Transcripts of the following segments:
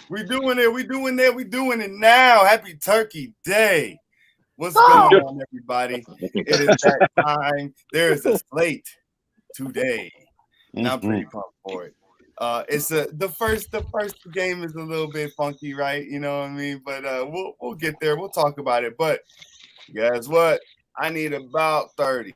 We doing it. We doing it. We doing it now. Happy Turkey Day. What's going on, everybody? It is that time. There is a slate today, and I'm pretty pumped for it. It's the first game is a little bit funky, right? You know what I mean? But we'll get there. We'll talk about it. But guess what? I need about 30.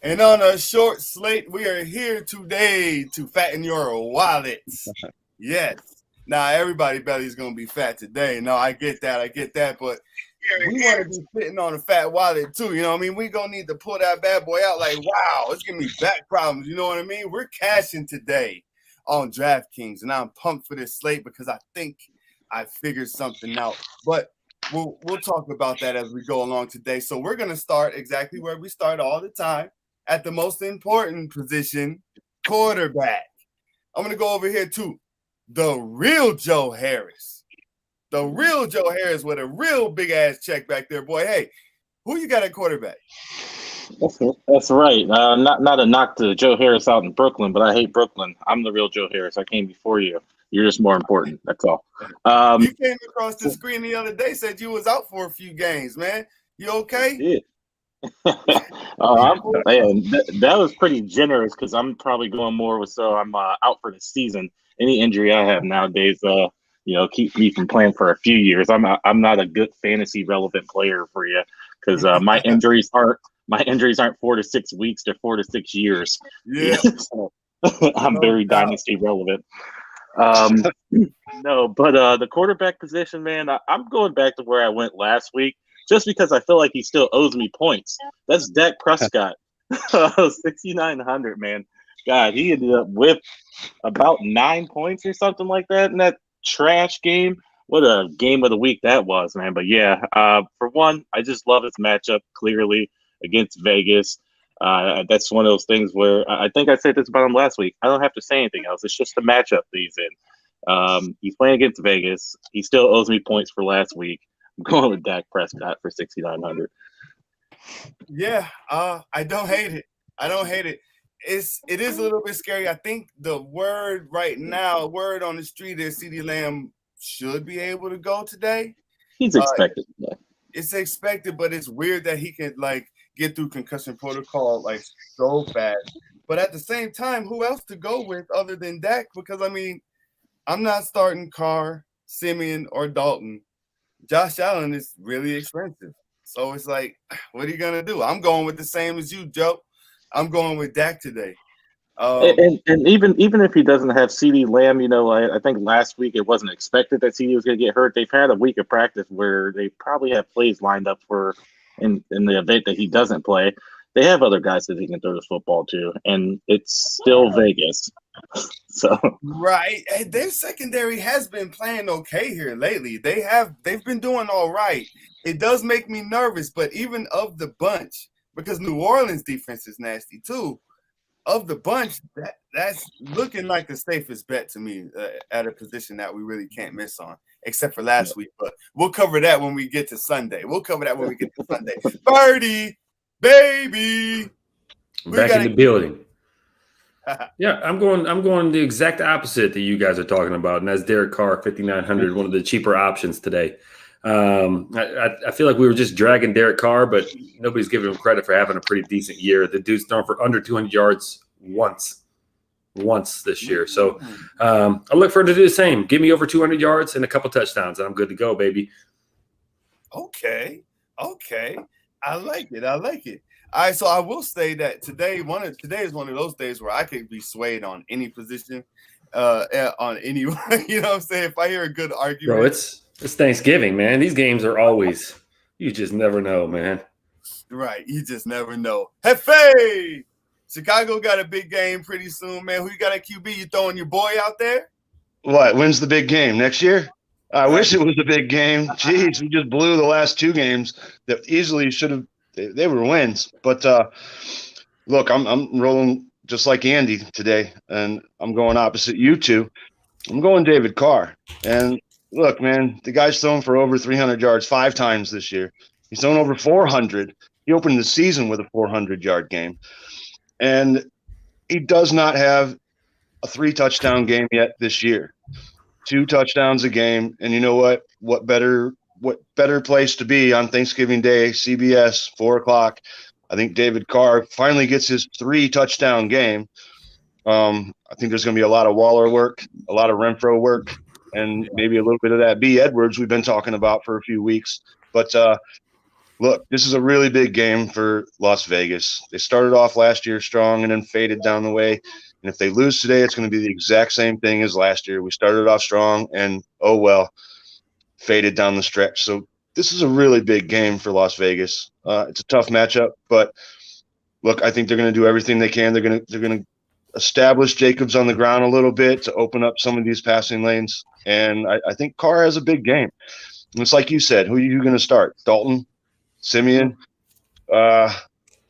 And on a short slate, we are here today to fatten your wallets. Yes. Now, everybody belly's going to be fat today. No, I get that. But we want to be sitting on a fat wallet too. You know what I mean? We're going to need to pull that bad boy out like, wow, it's giving me back problems. You know what I mean? We're cashing today on DraftKings. And I'm pumped for this slate because I think I figured something out. But we'll talk about that as we go along today. So we're going to start exactly where we start all the time. At the most important position, quarterback. I'm going to go over here to the real Joe Harris. The real Joe Harris with a real big-ass check back there. Boy, hey, who you got at quarterback? That's right. Not a knock to Joe Harris out in Brooklyn, but I hate Brooklyn. I'm the real Joe Harris. I came before you. You're just more important. That's all. You came across the screen the other day, said you was out for a few games, man. You okay? Yeah. That was pretty generous because I'm probably going more with I'm out for the season. Any injury I have nowadays, keep me from playing for a few years. I'm not a good fantasy relevant player for you because my injuries aren't 4 to 6 weeks; they're 4 to 6 years. Yeah, so, I'm very dynasty relevant. No, but the quarterback position, man, I'm going back to where I went last week. Just because I feel like he still owes me points. That's Dak Prescott. 6,900, man. God, he ended up with about 9 points or something like that in that trash game. What a game of the week that was, man. But yeah, for one, I just love his matchup clearly against Vegas. That's one of those things where I think I said this about him last week. I don't have to say anything else. It's just the matchup that he's in. He's playing against Vegas. He still owes me points for last week. I'm going with Dak Prescott for 6,900. Yeah, I don't hate it. It is a little bit scary. I think the word right now, word on the street is CeeDee Lamb should be able to go today. He's expected. It's expected, but it's weird that he can get through concussion protocol so fast. But at the same time, who else to go with other than Dak? Because I mean, I'm not starting Carr, Simeon, or Dalton. Josh Allen is really expensive. So it's like, what are you going to do? I'm going with the same as you, Joe. I'm going with Dak today. And even if he doesn't have CeeDee Lamb, I think last week it wasn't expected that CeeDee was going to get hurt. They've had a week of practice where they probably have plays lined up for in the event that he doesn't play. They have other guys that he can throw the football to, and it's still Vegas. So right, their secondary has been playing okay here lately. They've been doing all right. It does make me nervous, but even of the bunch, because New Orleans defense is nasty too. Of the bunch, that's looking like the safest bet to me at a position that we really can't miss on, except for last week. But we'll cover that when we get to Sunday. Birdie, baby, back in the building. Yeah, I'm going the exact opposite that you guys are talking about, and that's Derek Carr, 5,900, one of the cheaper options today. I feel like we were just dragging Derek Carr, but nobody's giving him credit for having a pretty decent year. The dude's thrown for under 200 yards once this year. So I look for him to do the same. Give me over 200 yards and a couple touchdowns, and I'm good to go, baby. Okay. I like it. All right, so I will say that today is one of those days where I could be swayed on any position, on anyone. You know what I'm saying? If I hear a good argument. Bro, it's Thanksgiving, man. These games are always – you just never know, man. Right. You just never know. Hefe! Chicago got a big game pretty soon, man. Who you got at QB? You throwing your boy out there? What? When's the big game? Next year? I wish it was a big game. Jeez, we just blew the last 2 games that easily should have. They were wins. But look, I'm rolling just like Andy today, and I'm going opposite you two. I'm going David Carr. And look, man, the guy's thrown for over 300 yards 5 times this year. He's thrown over 400. He opened the season with a 400-yard game. And he does not have a 3-touchdown game yet this year. 2 touchdowns a game. And you know what? What better place to be on Thanksgiving Day, CBS, 4 o'clock. I think David Carr finally gets his 3-touchdown game. I think there's going to be a lot of Waller work, a lot of Renfro work, and maybe a little bit of that B. Edwards we've been talking about for a few weeks. But look, this is a really big game for Las Vegas. They started off last year strong and then faded down the way. And if they lose today, it's going to be the exact same thing as last year. We started off strong and, oh, well, faded down the stretch. So this is a really big game for Las Vegas. It's a tough matchup, but look, I think they're going to do everything they can. They're going to establish Jacobs on the ground a little bit to open up some of these passing lanes. And I think Carr has a big game. And it's like you said, who are you going to start? Dalton, Simeon? I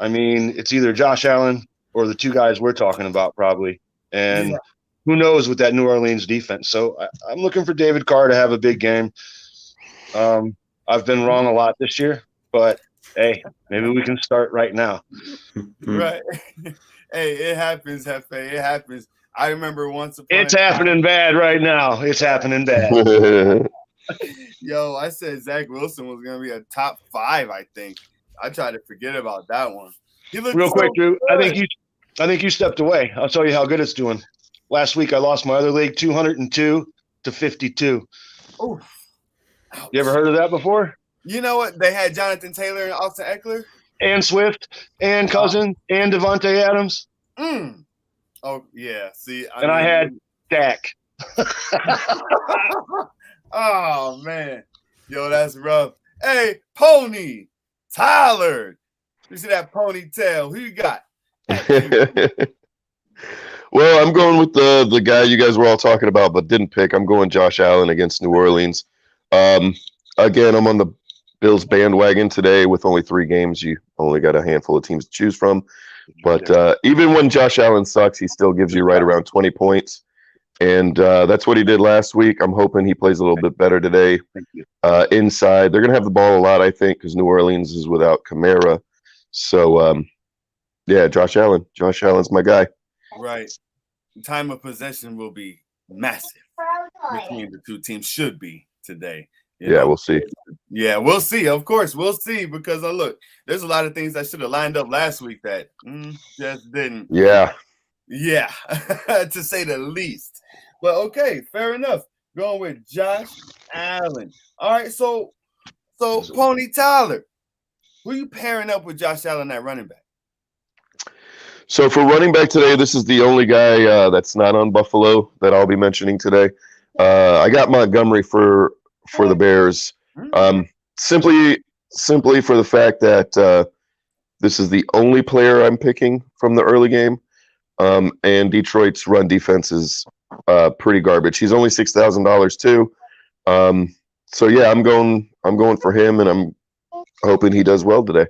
mean, it's either Josh Allen or the 2 guys we're talking about probably. And who knows with that New Orleans defense. So I'm looking for David Carr to have a big game. I've been wrong a lot this year, but hey, maybe we can start right now. Right. Hey, it happens, Hefe. It happens. I remember once upon It's happening bad right now. It's happening bad. Yo, I said Zach Wilson was going to be a top 5, I think. I tried to forget about that one. He looked Real quick, Drew. good. I think you stepped away. I'll tell you how good it's doing. Last week I lost my other league 202 to 52. Oof. You ever heard of that before? You know what? They had Jonathan Taylor and Austin Eckler. And Swift and Cousins and Devontae Adams. Oh, yeah. See, I had Dak. Oh, man. Yo, that's rough. Hey, Pony Tyler. You see that ponytail? Who you got? Well, I'm going with the guy you guys were all talking about but didn't pick. I'm going Josh Allen against New Orleans. Again, I'm on the Bills bandwagon today. With only 3 games, you only got a handful of teams to choose from. But even when Josh Allen sucks, he still gives you right around 20 points. And that's what he did last week. I'm hoping he plays a little bit better today. Inside, they're going to have the ball a lot, I think, because New Orleans is without Kamara. So, yeah, Josh Allen. Josh Allen's my guy. Right. Time of possession will be massive between the 2 teams. Should be today. You know? We'll see. Yeah, we'll see. Of course, we'll see because look, there's a lot of things that should have lined up last week that just didn't. Yeah, to say the least. But okay, fair enough. Going with Josh Allen. All right, so Pony Tyler, who are you pairing up with Josh Allen at running back? So for running back today, this is the only guy that's not on Buffalo that I'll be mentioning today. I got Montgomery for the Bears, simply for the fact that this is the only player I'm picking from the early game, and Detroit's run defense is pretty garbage. He's only $6,000 too, so yeah, I'm going for him, and I'm hoping he does well today.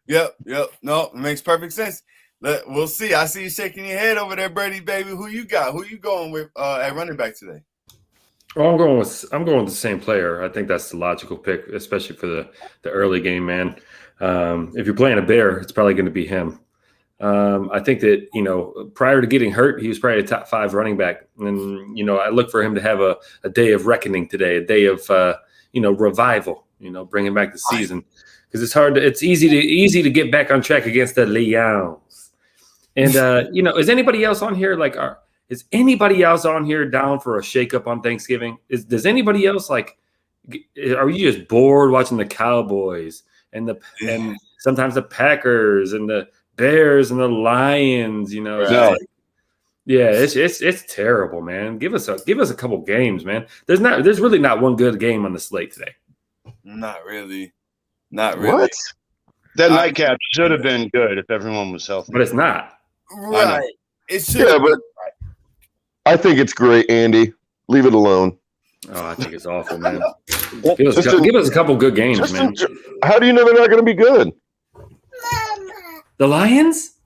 Yep. No, it makes perfect sense. We'll see. I see you shaking your head over there, Brady baby. Who you got? Who you going with at running back today? Well, I'm going with the same player. I think that's the logical pick, especially for the early game, man. If you're playing a Bear, it's probably going to be him. I think that, prior to getting hurt, he was probably a top 5 running back. And, I look for him to have a day of reckoning today, a day of, revival, bringing back the season. Because it's easy to get back on track against the Lions. And, is anybody else on here is anybody else on here down for a shakeup on Thanksgiving? Does anybody else are you just bored watching the Cowboys and sometimes the Packers and the Bears and the Lions? Right. It's terrible, man. Give us a couple games, man. There's really not one good game on the slate today. Not really. What? That nightcap should have been good if everyone was healthy, but it's not. Right. It should. Yeah, but I think it's great, Andy. Leave it alone. Oh, I think it's awful, man. Just Give us a couple good games, man. How do you know they're not going to be good? The Lions?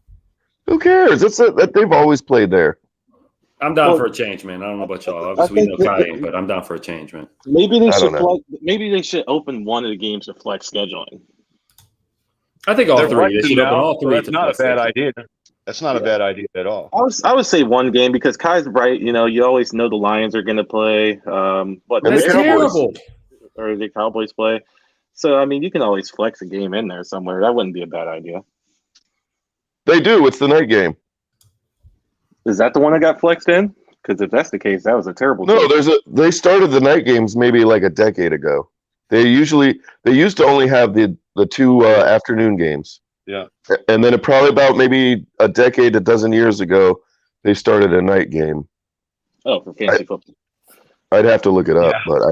Who cares? They've always played there. I'm down for a change, man. I don't know about y'all. Obviously, we know Kai ain't, but I'm down for a change, man. Maybe they I should don't know. maybe they should open one of the games to flex scheduling. I think all They're three. They flexing should open now, all so three. that's to not a flex bad schedule. idea. That's not a bad idea at all. I would say one game because Kai's right. You know, you always know the Lions are going to play. What And That's the Cowboys. terrible. or the Cowboys play. So I mean, you can always flex a game in there somewhere. That wouldn't be a bad idea. They do. It's the night game. Is that the one that got flexed in? Because if that's the case, that was a terrible. No, choice. they started the night games maybe like a decade ago. They used to only have the two afternoon games. Yeah. And then probably about maybe a dozen years ago, they started a night game. Oh, for fantasy football. I'd have to look it up, Yeah. but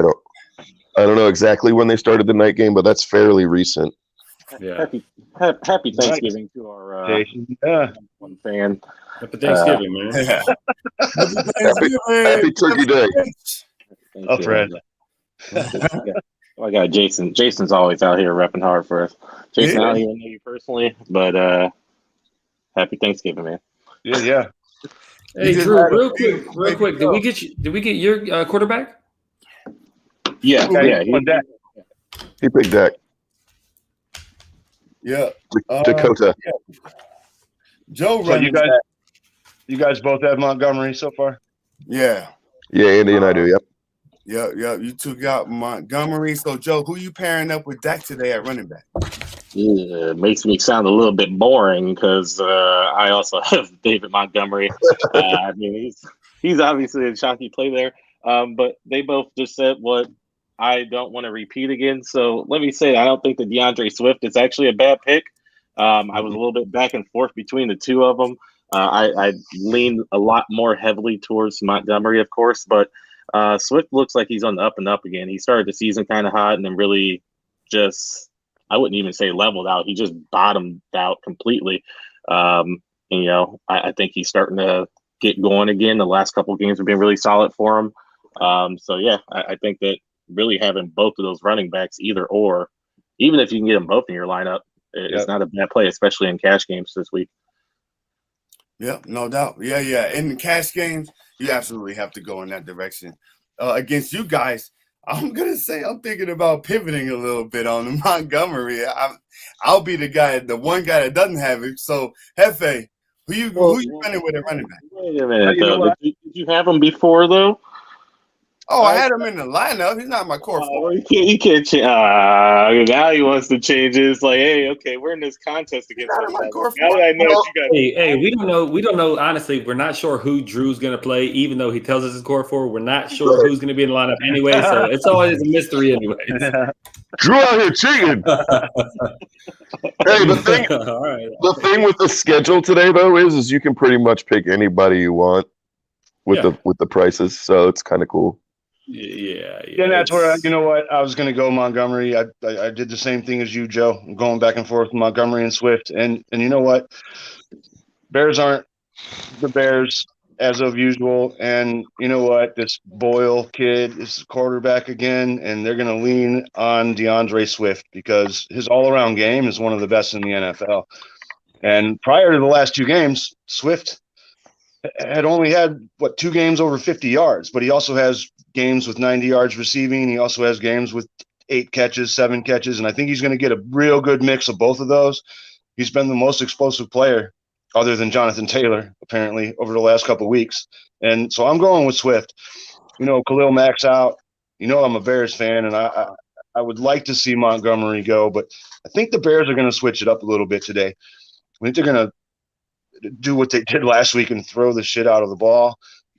I don't know exactly when they started the night game, but that's fairly recent. Yeah. Happy Thanksgiving to our Jason, yeah. one fan. Happy Thanksgiving, man. Happy Turkey Day. Thank Oh, you. Fred. Well, I got Jason. Jason's always out here repping hard for us. Jason, Yeah. I don't even know you personally, but happy Thanksgiving, man. Yeah. Hey, just Drew, had a real quick. Did we get your quarterback? Yeah, Okay, yeah. on deck. He picked Dak. Yeah. Dakota. Joe So running. you guys both have Montgomery so far? Yeah. Yeah, Andy and I do. Yep. Yeah. You took out Montgomery. So, Joe, who you pairing up with Dak today at running back? Yeah, it makes me sound a little bit boring because I also have David Montgomery. I mean, he's obviously a chalky play there, but they both just said what I don't want to repeat again. So let me say, I don't think that DeAndre Swift is actually a bad pick. I was a little bit back and forth between the two of them. I leaned a lot more heavily towards Montgomery, of course, but Swift looks like he's on the up and up again. He started the season kind of hot and then really just, I wouldn't even say leveled out. He just bottomed out completely. And, you know, I think he's starting to get going again. The last couple of games have been really solid for him. So, yeah, I think that really having both of those running backs, either or, even if you can get them both in your lineup, it's not a bad play, especially in cash games this week. Yeah, no doubt. Yeah. In the cash games, you absolutely have to go in that direction. Against you guys, I'm gonna say I'm thinking about pivoting a little bit on the Montgomery. I'll be the one guy that doesn't have it. So, Hefe, who you running with at running back? Wait a minute, You know though. what? Did you have him before, though? Oh, I had him in the lineup. He's not my core four. He can't change. Now he wants to change it. It's like, hey, okay, we're in this contest against Not in my one core another. Now that I know four. you got. Hey, we don't know. Honestly, we're not sure who Drew's going to play, even though he tells us his core four. We're not sure who's going to be in the lineup anyway, so it's always a mystery anyway. Drew out here cheating. Hey, All right. the thing with the schedule today though is you can pretty much pick anybody you want with the prices, so it's kind of cool. Yeah. And that's where you know what, I was going to go Montgomery. I did the same thing as you, Joe. I'm going back and forth with Montgomery and Swift, and you know what, Bears aren't the Bears as of usual, and you know what, this Boyle kid is quarterback again, and they're going to lean on DeAndre Swift because his all-around game is one of the best in the NFL. And prior to the last two games, Swift had only had 2 games over 50 yards, but he also has games with 90 yards receiving. He also has games with 8 catches, 7 catches, and I think he's going to get a real good mix of both of those. He's been the most explosive player other than Jonathan Taylor, apparently, over the last couple of weeks. And so I'm going with Swift. You know, Khalil Mack's out. You know, I'm a Bears fan, and I would like to see Montgomery go, but I think the Bears are going to switch it up a little bit today. I think they're going to do what they did last week and throw the shit out of the ball.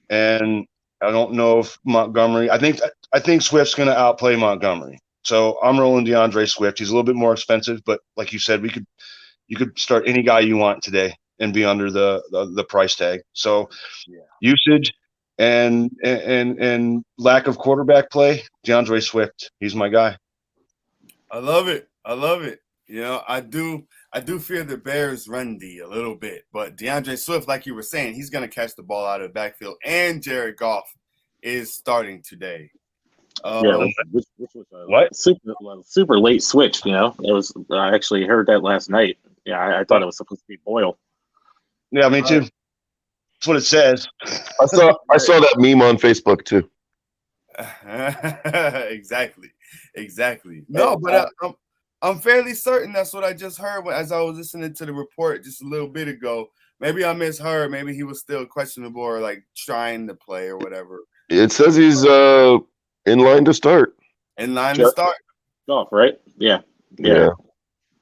And I don't know if Montgomery – I think Swift's going to outplay Montgomery. So I'm rolling DeAndre Swift. He's a little bit more expensive, but like you said, you could start any guy you want today and be under the price tag. So usage and lack of quarterback play, DeAndre Swift, he's my guy. I love it. You know, I do fear the Bears run D a little bit, but DeAndre Swift, like you were saying, he's going to catch the ball out of the backfield, and Jared Goff is starting today. Yeah, which was a What? super late switch. You know, it was. I actually heard that last night. Yeah, I thought it was supposed to be Boyle. Yeah, me too. That's what it says. I saw that meme on Facebook too. Exactly. No, but I'm fairly certain that's what I just heard as I was listening to the report just a little bit ago. Maybe I misheard. Maybe he was still questionable or like trying to play or whatever. It says he's in line to start. In line to start. Golf, right? Yeah. Yeah.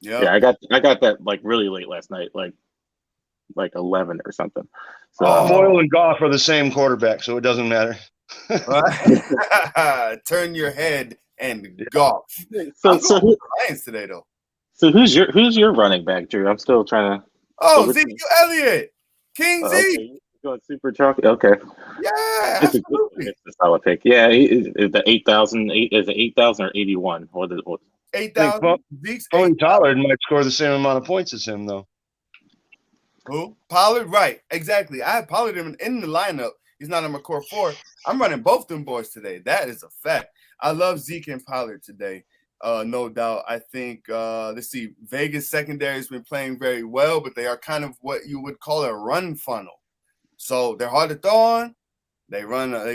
I got that like really late last night, like 11 or something. So Boyle and Goff are the same quarterback, so it doesn't matter. Turn your head and golf. So Lions today though. So who's your running back, Drew? I'm still trying to. Oh, Zeke Elliott, King Zeke. Okay. Going super chalky. Okay. Yeah, It's absolutely. a solid pick. Yeah, the 8,000 is it 8,000 or 81? What? 8,000. Zeke's Tony Pollard might score the same amount of points as him, though. Who? Pollard, right? Exactly. I had Pollard in the lineup. He's not in my core 4. I'm running both them boys today. That is a fact. I love Zeke and Pollard today. No doubt. I think, let's see, Vegas secondary has been playing very well, but they are kind of what you would call a run funnel. So they're hard to throw on. They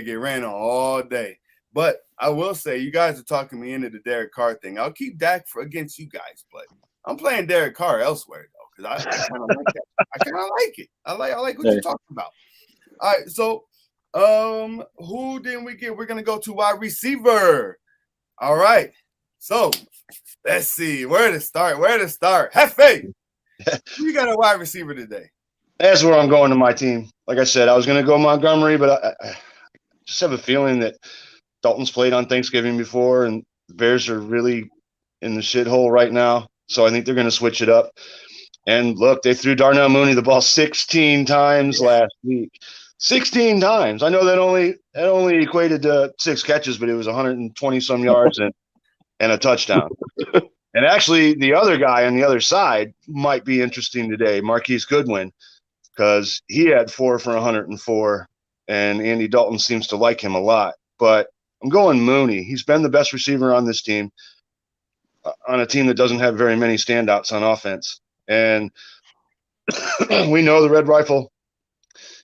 get ran on all day. But I will say, you guys are talking me into the Derek Carr thing. I'll keep Dak against you guys, but I'm playing Derek Carr elsewhere, though, because I kind of like that. I kind of like it. I like what you're talking about. All right, so who didn't we get? We're going to go to wide receiver. All right. So let's see where to start. Hefe, you got a wide receiver today. That's where I'm going to my team. Like I said, I was going to go Montgomery, but I just have a feeling that Dalton's played on Thanksgiving before, and the Bears are really in the shithole right now. So I think they're going to switch it up. And look, they threw Darnell Mooney the ball 16 times last week. 16 times. I know that only equated to 6 catches, but it was 120 some yards and a touchdown. And actually, the other guy on the other side might be interesting today, Marquise Goodwin, because he had 4 for 104, and Andy Dalton seems to like him a lot. But I'm going Mooney. He's been the best receiver on this team, on a team that doesn't have very many standouts on offense. And we know the Red Rifle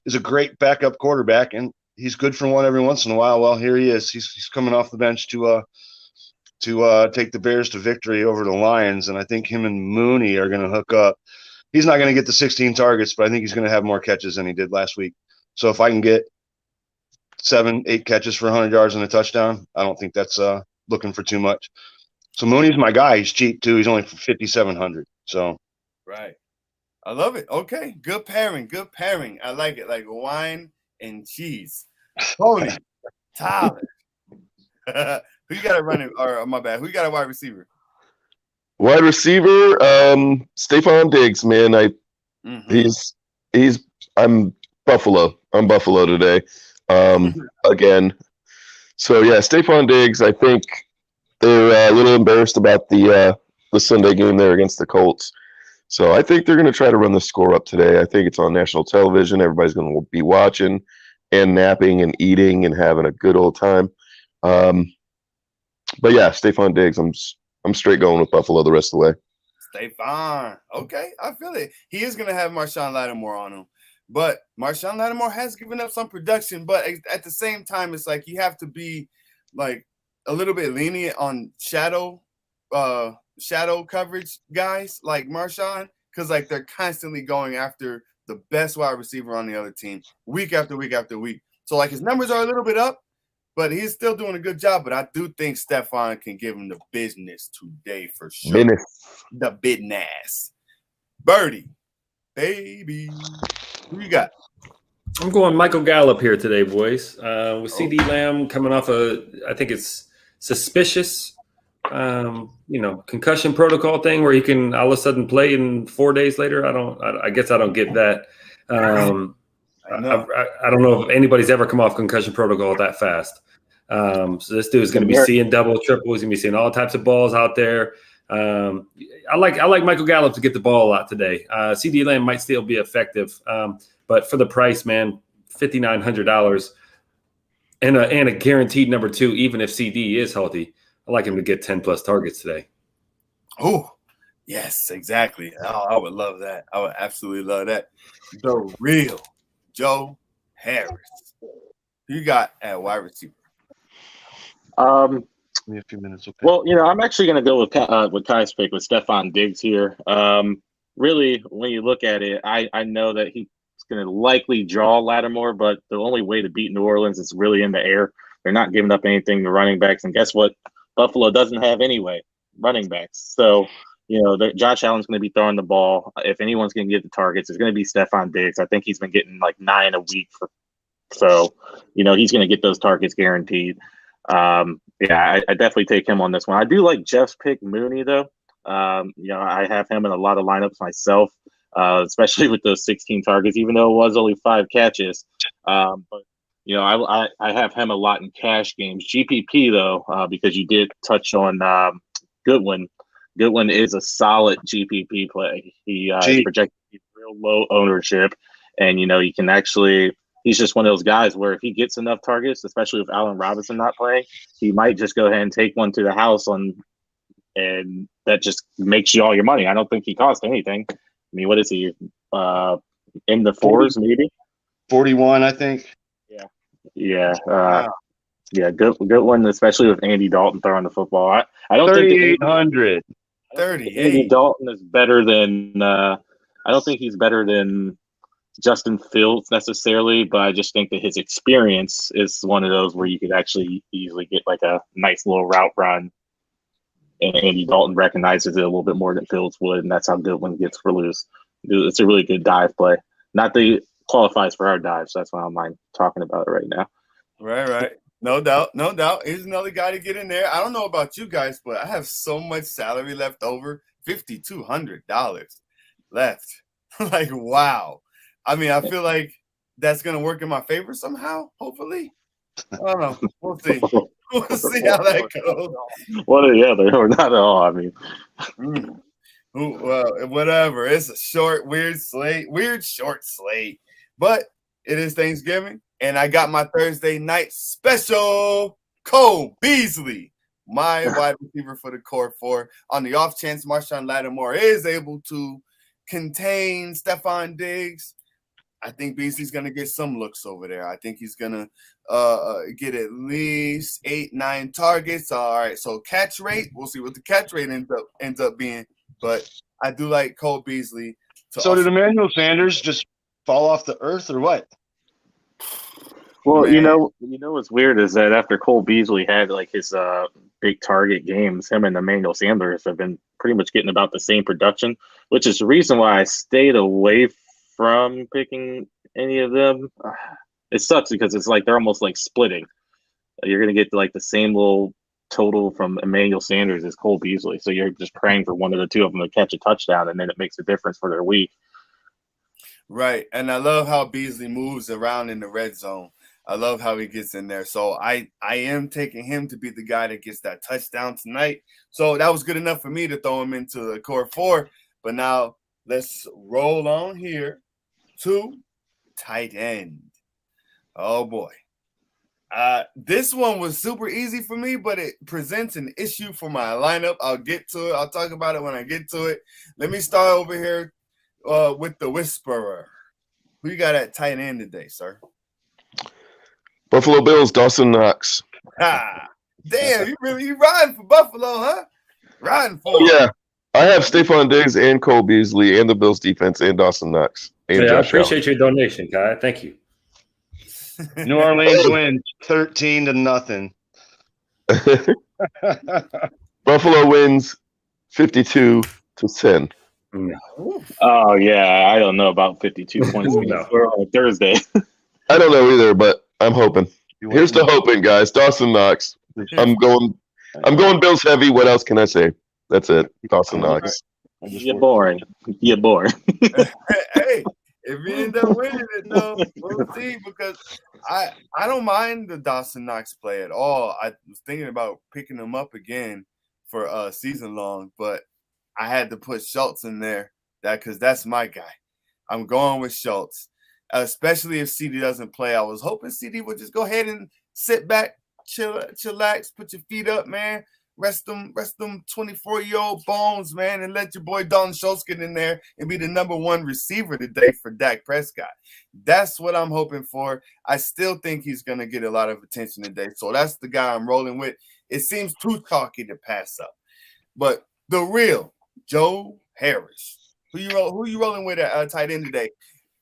is a great backup quarterback, and he's good for one every once in a while. Well, here he is. He's coming off the bench to take the Bears to victory over the Lions, and I think him and Mooney are going to hook up. He's not going to get the 16 targets, but I think he's going to have more catches than he did last week. So if I can get 7-8 catches for 100 yards and a touchdown, I don't think that's looking for too much. So Mooney's my guy. He's cheap too. He's only for 5,700. So right, I love it. Okay, good pairing. I like it, like wine and cheese. Tony, Tyler. Who you got a running? Or my bad. Who you got a wide receiver? Wide receiver, Stephon Diggs, man. I'm Buffalo. I'm Buffalo today. Again. So yeah, Stephon Diggs, I think they're a little embarrassed about the Sunday game there against the Colts. So I think they're going to try to run the score up today. I think it's on national television. Everybody's going to be watching and napping and eating and having a good old time. But yeah, Stephon Diggs, I'm straight going with Buffalo the rest of the way. Stephon. Okay, I feel it. He is going to have Marshawn Lattimore on him. But Marshawn Lattimore has given up some production. But at the same time, it's like you have to be like a little bit lenient on shadow coverage guys like Marshawn, because like they're constantly going after the best wide receiver on the other team week after week after week. So like his numbers are a little bit up, but he's still doing a good job. But I do think Stephon can give him the business today for sure. The business. Birdie, baby. Who you got? I'm going Michael Gallup here today, boys. With CD Lamb coming off I think it's suspicious, concussion protocol thing where he can all of a sudden play in 4 days later. I guess I don't get that. I don't know if anybody's ever come off concussion protocol that fast. So this dude is going to be seeing double, triple. He's going to be seeing all types of balls out there. I like Michael Gallup to get the ball a lot today. CD Lamb might still be effective, but for the price, man, $5,900. And a guaranteed number 2, even if CD is healthy. I like him to get 10+ targets today. Oh, yes, exactly. Oh, I would love that. I would absolutely love that. The real Joe Harris. Who you got at wide receiver? Um, Give me a few minutes. Okay. Well, I'm actually going to go with Kai's pick with Stephon Diggs here. Really, when you look at it, I know that he's going to likely draw Lattimore, but the only way to beat New Orleans is really in the air. They're not giving up anything to running backs, and guess what? Buffalo doesn't have anyway, running backs. So, Josh Allen's going to be throwing the ball. If anyone's going to get the targets, it's going to be Stephon Diggs. I think he's been getting like 9 a week so he's going to get those targets guaranteed. I definitely take him on this one. I do like Jeff's pick, Mooney, though. I have him in a lot of lineups myself, especially with those 16 targets, even though it was only 5 catches. But I have him a lot in cash games. GPP, though, because you did touch on Goodwin. Goodwin is a solid GPP play. He is projected to be real low ownership, and you can actually. He's just one of those guys where if he gets enough targets, especially with Allen Robinson not playing, he might just go ahead and take one to the house and that just makes you all your money. I don't think he costs anything. I mean, what is he? In the 4s, maybe? 41, I think. Yeah. Wow. Yeah, good one, especially with Andy Dalton throwing the football. I don't think 3,800. 38. Andy Dalton is better than I don't think he's better than Justin Fields necessarily, but I just think that his experience is one of those where you could actually easily get like a nice little route run, and Andy Dalton recognizes it a little bit more than Fields would, and that's how Goodwin gets for loose. It's a really good dive play. Not that he qualifies for our dives, so that's why I'm talking about it right now. Right. No doubt. Here's another guy to get in there. I don't know about you guys, but I have so much salary left over, $5,200 left. Like, wow. I mean, I feel like that's going to work in my favor somehow, hopefully. I don't know. We'll see. We'll see how that goes. One or the other, or not at all. I mean, well, whatever. It's a short, short slate. But it is Thanksgiving, and I got my Thursday night special. Cole Beasley, my wide receiver for the core 4. On the off chance Marshawn Lattimore is able to contain Stephon Diggs, I think Beasley's going to get some looks over there. I think he's going to get at least 8-9 targets. All right, so catch rate, we'll see what the catch rate ends up being. But I do like Cole Beasley. So did Emmanuel Sanders just fall off the earth or what? Well, what's weird is that after Cole Beasley had like his big target games, him and Emmanuel Sanders have been pretty much getting about the same production, which is the reason why I stayed away from picking any of them. It sucks because it's like they're almost like splitting. You're going to get like the same little total from Emmanuel Sanders as Cole Beasley. So you're just praying for one of the two of them to catch a touchdown, and then it makes a difference for their week. Right. And I love how Beasley moves around in the red zone. I love how he gets in there. So I am taking him to be the guy that gets that touchdown tonight. So that was good enough for me to throw him into the core 4. But now let's roll on here to tight end. Oh, boy. This one was super easy for me, but it presents an issue for my lineup. I'll get to it. I'll talk about it when I get to it. Let me start over here with the Whisperer. Who you got at tight end today, sir? Buffalo Bills, Dawson Knox. Damn, you riding for Buffalo, huh? Riding for him. Yeah. I have Stephon Diggs and Cole Beasley and the Bills defense and Dawson Knox. And I appreciate your donation, Kai. Thank you. New Orleans wins 13-0. Buffalo wins 52-10. Oh yeah, I don't know about 52 points on Thursday. I don't know either, but I'm hoping. Here's the hoping, guys. Dawson Knox. I'm going Bills heavy. What else can I say? That's it. Dawson Knox. You're boring. You're boring. Hey, if you end up winning it, though, we'll see. Because I don't mind the Dawson Knox play at all. I was thinking about picking him up again for season long, but I had to put Schultz in there because that's my guy. I'm going with Schultz, especially if CD doesn't play. I was hoping CD would just go ahead and sit back, chillax, put your feet up, man. Rest them 24-year-old bones, man, and let your boy Dalton Schultz get in there and be the #1 receiver today for Dak Prescott. That's what I'm hoping for. I still think he's going to get a lot of attention today. So that's the guy I'm rolling with. It seems too cocky to pass up. But the real Joe Harris, who you rolling with at tight end today?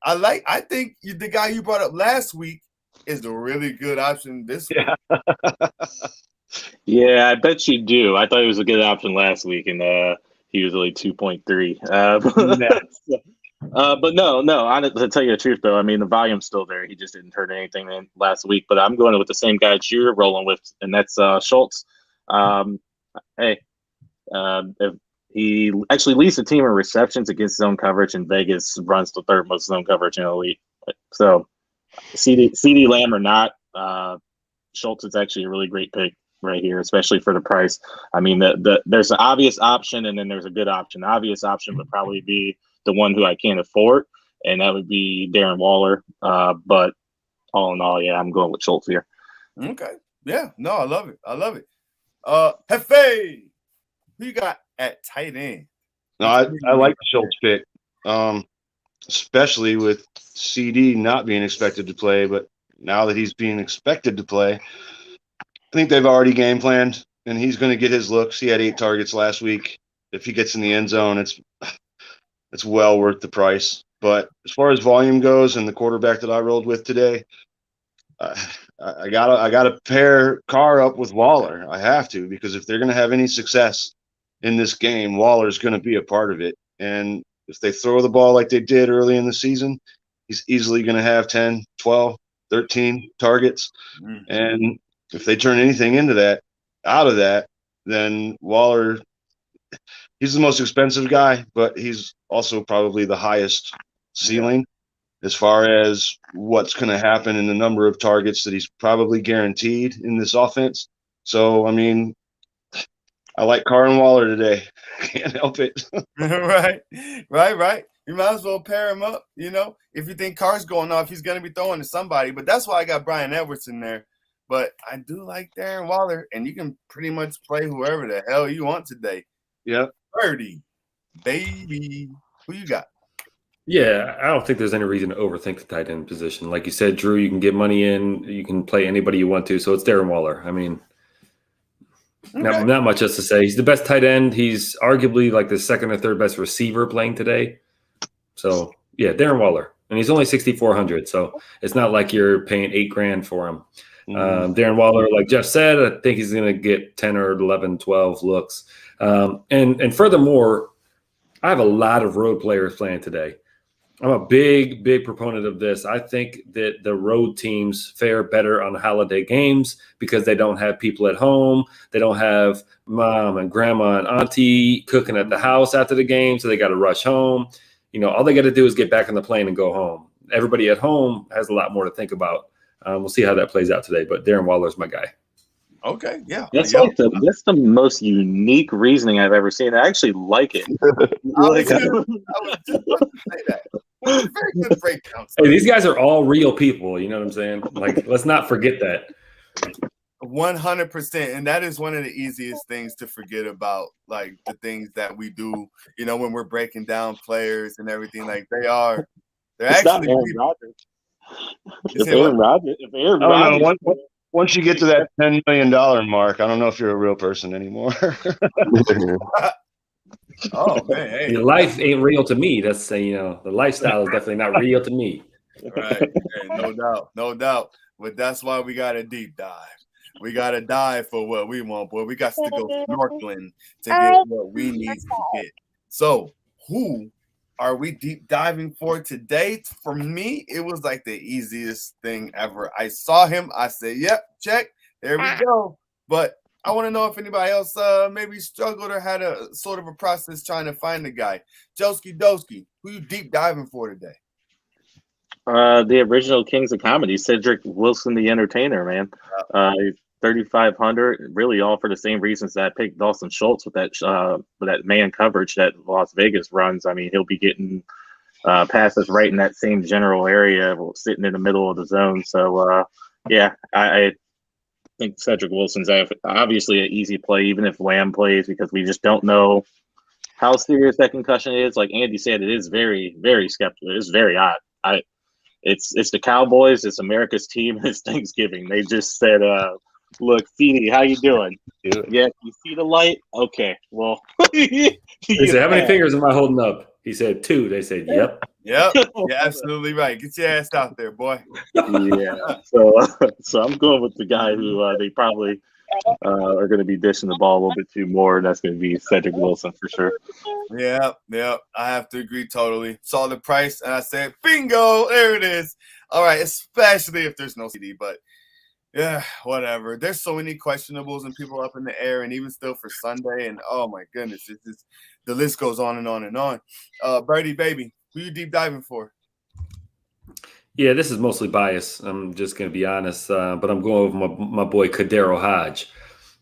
I think the guy you brought up last week is a really good option this week. Yeah, I bet you do. I thought he was a good option last week, and he was only 2.3. But no. To tell you the truth, though, I mean the volume's still there. He just didn't turn anything in last week. But I'm going with the same guy that you're rolling with, and that's Schultz. If he actually leads the team in receptions against zone coverage, and Vegas runs the third most zone coverage in the league. So, CD Lamb or not, Schultz is actually a really great pick right here, especially for the price. I mean, there's an obvious option, and then there's a good option. The obvious option would probably be the one who I can't afford, and that would be Darren Waller. But all in all, yeah, I'm going with Schultz here. Okay. Yeah. No, I love it. Hefe, who you got at tight end? No, I like the Schultz pick, especially with CD not being expected to play. But now that he's being expected to play, I think they've already game planned, and he's going to get his looks. He had 8 targets last week. If he gets in the end zone, it's well worth the price. But as far as volume goes, and the quarterback that I rolled with today, I gotta pair Carr up with Waller. I have to, because if they're going to have any success in this game, Waller's going to be a part of it. And if they throw the ball like they did early in the season, he's easily going to have 10, 12, 13 targets. And if they turn anything out of that, then Waller, he's the most expensive guy, but he's also probably the highest ceiling as far as what's going to happen in the number of targets that he's probably guaranteed in this offense. So, I mean, I like Carr and Waller today. Can't help it. Right. You might as well pair him up. You know, if you think Carr's going off, he's going to be throwing to somebody. But that's why I got Bryan Edwards in there. But I do like Darren Waller, and you can pretty much play whoever the hell you want today. Yep. 30, baby. Who you got? Yeah, I don't think there's any reason to overthink the tight end position. Like you said, Drew, you can get money in. You can play anybody you want to. So it's Darren Waller. I mean, not much else to say. He's the best tight end. He's arguably like the second or third best receiver playing today. So, yeah, Darren Waller. And he's only 6,400. So it's not like you're paying $8,000 for him. Darren Waller, like Jeff said, I think he's going to get 10 or 11, 12 looks. And furthermore, I have a lot of road players playing today. I'm a big proponent of this. I think that the road teams fare better on holiday games because they don't have people at home. They don't have mom and grandma and auntie cooking at the house after the game, so they got to rush home. You know, all they got to do is get back on the plane and go home. Everybody at home has a lot more to think about. We'll see how that plays out today, but Darren Waller's my guy. Okay, yeah. That's the most unique reasoning I've ever seen. I actually like it. I was just about to say that. Very good breakdown. Hey, these guys are all real people. You know what I'm saying? Like, let's not forget that. 100%, and that is one of the easiest things to forget about, like the things that we do. You know, when we're breaking down players and everything, like they're actually Aaron Rodgers. If Aaron Rodgers, once you get to that $10 million mark, I don't know if you're a real person anymore. Oh man, hey. Your life ain't real to me. That's the lifestyle is definitely not real to me. Right, hey, no doubt. But that's why we got to deep dive. We got to dive for what we want, boy. We got to go snorkeling to get what we need to get. So, who are we deep diving for today? For me, it was like the easiest thing ever. I saw him. I said, yep, check. There we go. But I want to know if anybody else maybe struggled or had a sort of a process trying to find the guy. Joski Doski, who you deep diving for today? The original Kings of Comedy, Cedric Wilson, the Entertainer, man. 3,500, really all for the same reasons that I picked Dalton Schultz with that man coverage that Las Vegas runs. I mean, he'll be getting passes right in that same general area, sitting in the middle of the zone. So, yeah, I think Cedric Wilson's obviously an easy play, even if Lamb plays, because we just don't know how serious that concussion is. Like Andy said, it is very, very skeptical. It's very odd. It's the Cowboys. It's America's team. It's Thanksgiving. They just said, "Look, Feeny, how you doing? Yeah, you see the light? Okay, well." He said, "How many fingers am I holding up?" He said, 2. They said, "Yep." Yep. You're absolutely right. Get your ass out there, boy. Yeah. So I'm going with the guy who they probably are going to be dishing the ball a little bit too more, and that's going to be Cedric Wilson for sure. Yeah. I have to agree totally. Saw the price, and I said, bingo, there it is. All right, especially if there's no CD, but yeah, whatever. There's so many questionables and people up in the air, and even still for Sunday, and oh my goodness, it's just, the list goes on and on and on. Birdie, baby, who you deep diving for? Yeah, this is mostly bias. I'm just going to be honest, but I'm going with my boy Kadero Hodge.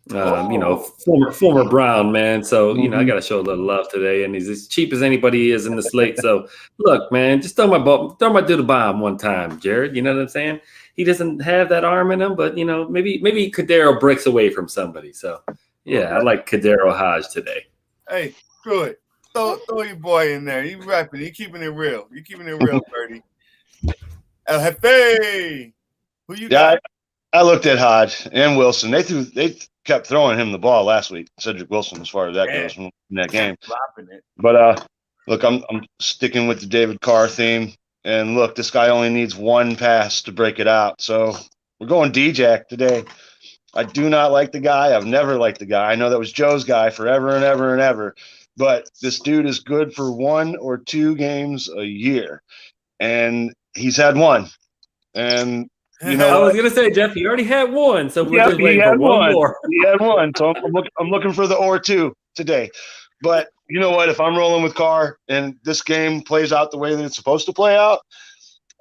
Former Brown, man. So, I got to show a little love today. And he's as cheap as anybody is in the slate. So, look, man, just throw my dude a bomb one time, Jared. You know what I'm saying? He doesn't have that arm in him, but, maybe Kadero breaks away from somebody. So, yeah, I like Kadero Hodge today. Hey, good. Throw your boy in there. You rapping. You keeping it real. You keeping it real, Birdie. El Jefe. Who you got? I looked at Hodge and Wilson. They kept throwing him the ball last week, Cedric Wilson, as far as that goes from that game. But look, I'm sticking with the David Carr theme. And look, this guy only needs one pass to break it out. So we're going D-Jack today. I do not like the guy. I've never liked the guy. I know that was Joe's guy forever and ever and ever. But this dude is good for 1 or 2 games a year. And he's had one. And I was going to say, Jeff, he already had one. So we're just waiting for one more. He had one. So I'm looking for the or 2 today. But you know what? If I'm rolling with Carr and this game plays out the way that it's supposed to play out,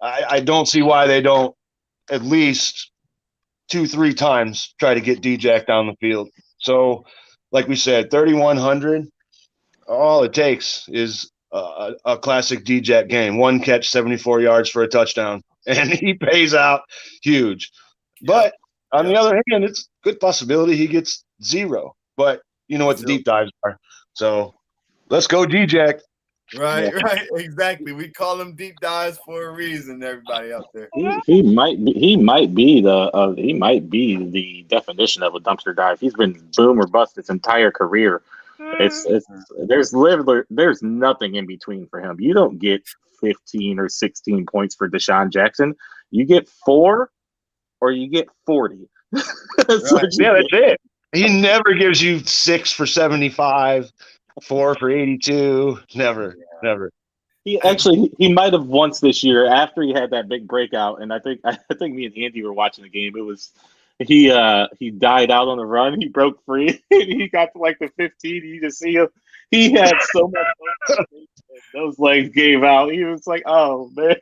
I don't see why they don't at least 2-3 times try to get D-Jack down the field. So, like we said, 3,100, all it takes is a classic D-Jack game. 1 catch, 74 yards for a touchdown, and he pays out huge. But on the other hand, it's a good possibility he gets 0. But you know what the deep dives are. So let's go D-Jack. Right, exactly. We call them deep dives for a reason. Everybody out there. He might be the definition of a dumpster dive. He's been boom or bust his entire career. There's nothing in between for him. You don't get 15 or 16 points for Deshaun Jackson. You get 4 or you get 40. That's it. He never gives you 6 for 75, 4 for 82. Never. He might have once this year after he had that big breakout, and I think me and Andy were watching the game. It was he died out on the run. He broke free. He got to like the 15. You just see him. He had so much. Those legs gave out. He was like, "Oh man."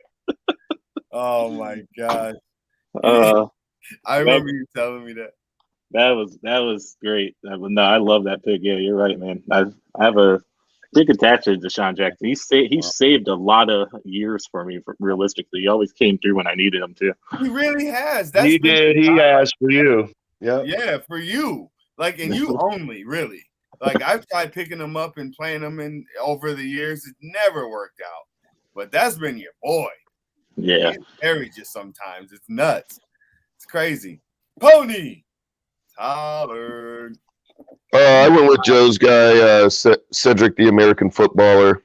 Oh my god. I remember you telling me that. That was great. No, I love that pick. Yeah, you're right, man. I have a big attachment to Deshaun Jackson. He saved a lot of years for me. Realistically, he always came through when I needed him to. He really has. He did. He has for you. Yeah, for you. Like, and you only really. Like, I've tried picking him up and playing him in over the years. It never worked out. But that's been your boy. Yeah. He carries you sometimes. It's nuts. It's crazy. Pony. Pollard. I went with Joe's guy, Cedric, the American footballer.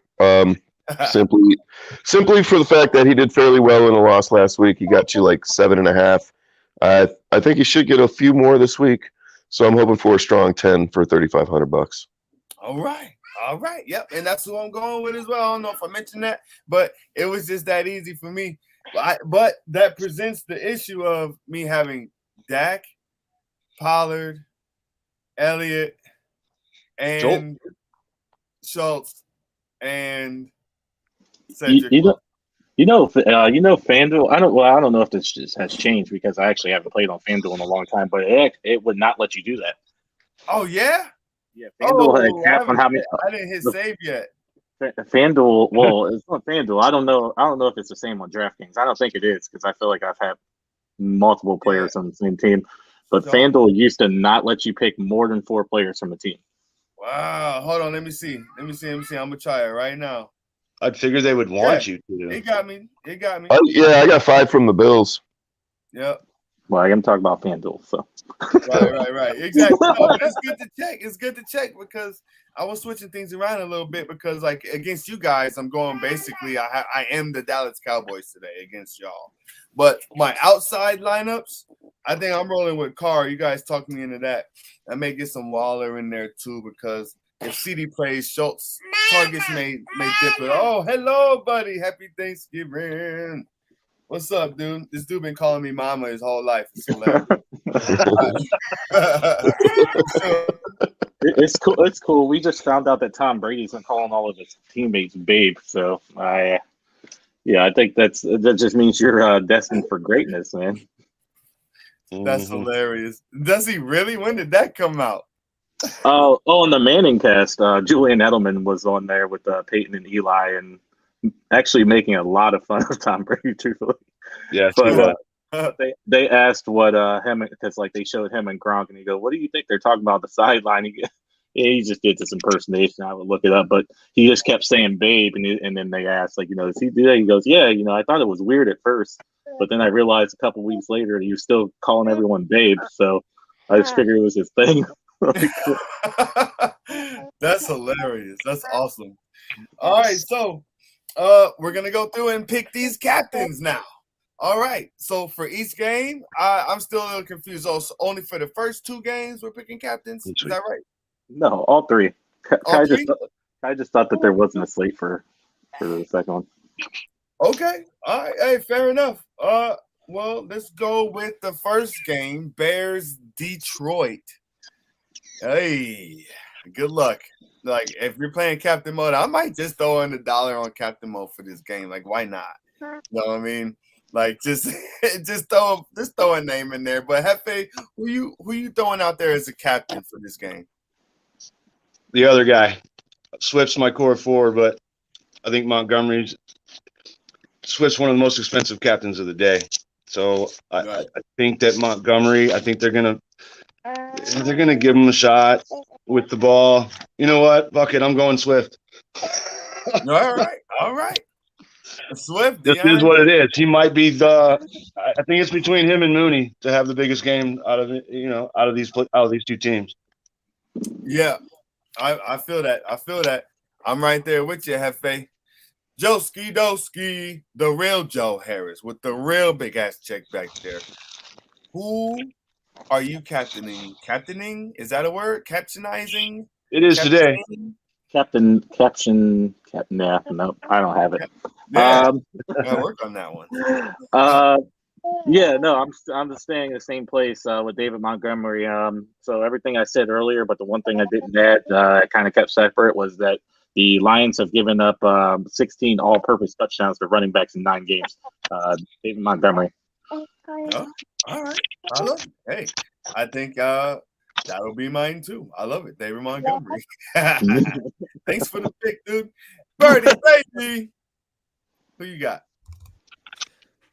Simply for the fact that he did fairly well in the loss last week. He got you like 7.5. I think he should get a few more this week. So I'm hoping for a strong 10 for $3,500. All right. Yep. And that's who I'm going with as well. I don't know if I mentioned that, but it was just that easy for me. But that presents the issue of me having Dak, Pollard, Elliott, and Schultz, and Cedric. You know, FanDuel. I don't know if this just has changed because I actually haven't played on FanDuel in a long time, but it would not let you do that. Oh yeah. Yeah, FanDuel had a cap on how many. I didn't hit save yet. FanDuel. Well, it's not FanDuel. I don't know if it's the same on DraftKings. I don't think it is because I feel like I've had multiple players on the same team. But So- FanDuel used to not let you pick more than 4 players from a team. Wow. Hold on. Let me see. I'm gonna try it right now. I'd figure they would want you It to. got me. I got 5 from the Bills. Yep. Well, I'm talking about FanDuel, so. Right. Exactly. No, but it's good to check. It's good to check because I was switching things around a little bit because, like, against you guys, I'm going basically. I am the Dallas Cowboys today against y'all. But my outside lineups, I think I'm rolling with Carr. You guys talked me into that. I may get some Waller in there too because if CD plays, Schultz targets may dip it. Oh, hello, buddy. Happy Thanksgiving. What's up, dude? This dude been calling me mama his whole life. It's hilarious. It's cool. It's cool. We just found out that Tom Brady's been calling all of his teammates babe. So I think that just means you're destined for greatness, man. That's Mhm. hilarious. Does he really? When did that come out? Oh, on the Manning cast, Julian Edelman was on there with Peyton and Eli, and actually making a lot of fun of Tom Brady, truthfully. Yeah, But they asked what him, because like they showed him and Gronk, and he go, "What do you think they're talking about on the sideline?" He just did this impersonation. I would look it up, but he just kept saying "babe," and then they asked, like, does he do that? He goes, "Yeah, I thought it was weird at first, but then I realized a couple weeks later that he was still calling everyone babe, so I just figured it was his thing." That's hilarious. That's awesome. All right, so we're gonna go through and pick these captains now. All right, so for each game, I'm still a little confused. Also, only for the first 2 games we're picking captains. Is that right? No, all 3. All 3? I just thought that there wasn't a slate for the second one. Okay. All right. Hey, fair enough. Well, let's go with the first game, Bears Detroit. Hey, good luck. Like, if you're playing Captain Mode, I might just throw in $1 on Captain Mode for this game. Like, why not? You know what I mean? Like, just throw a name in there. But Hefe, who you throwing out there as a captain for this game? the other guy. Swift's my core 4, but I think Montgomery's Swift's one of the most expensive captains of the day. So I think that Montgomery, I think they're gonna give him a shot with the ball. You know what? Fuck it, I'm going Swift. All right. Swift. This is what it is. He might be I think it's between him and Mooney to have the biggest game out of these 2 teams. Yeah, I feel that. I'm right there with you, Hefe. Joe Doski, the real Joe Harris with the real big ass check back there. Who are you captaining? Captaining? Is that a word? Captionizing? It is today. Captain. Nah, no, I don't have it. Yeah, gotta work on that one. Yeah, no, I'm just staying in the same place with David Montgomery. So everything I said earlier, but the one thing I didn't add, I kind of kept separate, was that the Lions have given up 16 all-purpose touchdowns to running backs in 9 games. David Montgomery. Oh, all right. I love it. Hey, I think that'll be mine too. I love it. David Montgomery. Thanks for the pick, dude. Birdie, baby. Who you got?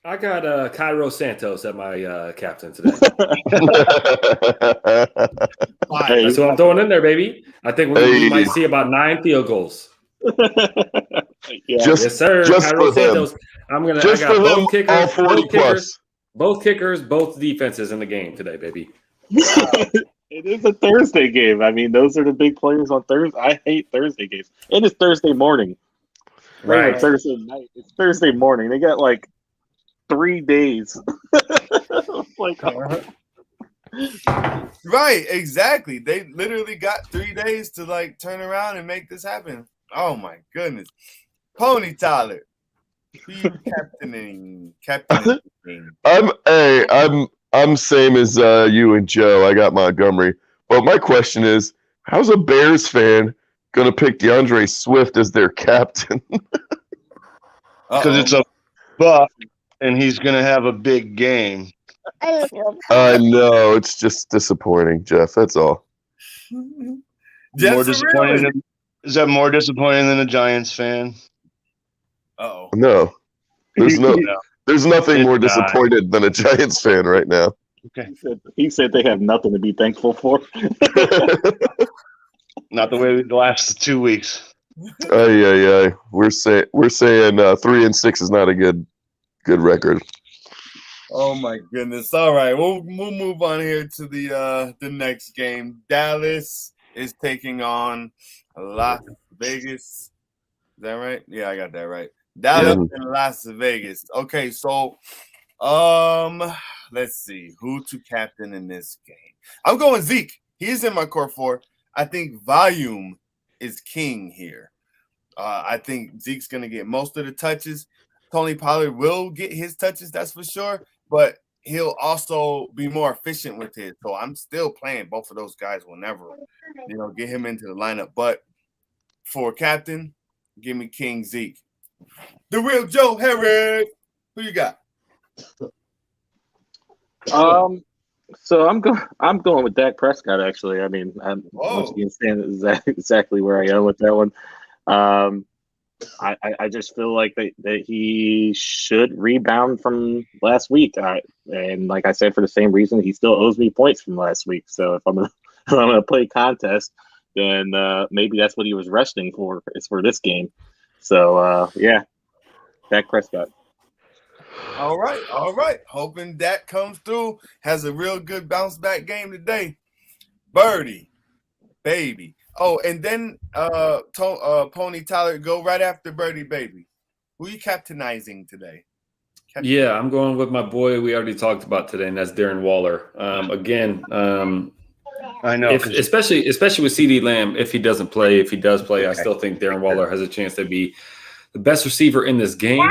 I got Cairo Santos at my captain today. Hey. That's what I'm throwing in there, baby. I think we might see about 9 field goals. Yeah. Yes, sir. just Cairo for him. Santos. I got Just for both him, kickers, all 40 plus. both kickers, both defenses in the game today, baby. It is a Thursday game. I mean, those are the big players on Thursday. I hate Thursday games. And it's Thursday morning. Right. It's Thursday night. It's Thursday morning. They got like 3 days. Like, Right, exactly. They literally got 3 days to like turn around and make this happen. Oh my goodness. Pony Tyler. Who you captaining? I'm same as you and Joe. I got Montgomery. But my question is, how's a Bears fan gonna pick DeAndre Swift as their captain? Because it's a buck, and he's going to have a big game. I know, it's just disappointing, Jeff. That's all. More disappointing is that more disappointing than a Giants fan? No, there's nothing more disappointed than a Giants fan right now. He said they have nothing to be thankful for. Not the way the last 2 weeks. Ay. We're saying 3-6 is not a good record. Oh my goodness! All right, we'll move on here to the next game. Dallas is taking on Las Vegas. Is that right? Yeah, I got that right. Dallas and Las Vegas. Okay, so let's see who to captain in this game. I'm going Zeke. He's in my core 4. I think volume is king here. I think Zeke's gonna get most of the touches. Tony Pollard will get his touches, that's for sure, but he'll also be more efficient with it. So I'm still playing both of those guys whenever, get him into the lineup. But for captain, give me King Zeke. The real Joe Harris. Who you got? So I'm going with Dak Prescott. Actually, I mean, I'm saying exactly where I am with that one. I just feel like that he should rebound from last week, and like I said, for the same reason, he still owes me points from last week. So if I'm gonna play contest, then maybe that's what he was resting for. Is for this game. So yeah, Dak Prescott. All right. Hoping Dak comes through, has a real good bounce back game today. Birdie, baby. Oh, and then Pony Tyler, go right after Birdie, baby. Who are you captainizing today? Yeah, I'm going with my boy we already talked about today, and that's Darren Waller. I know, especially with CeeDee Lamb, if he does play, I still think Darren Waller has a chance to be the best receiver in this game.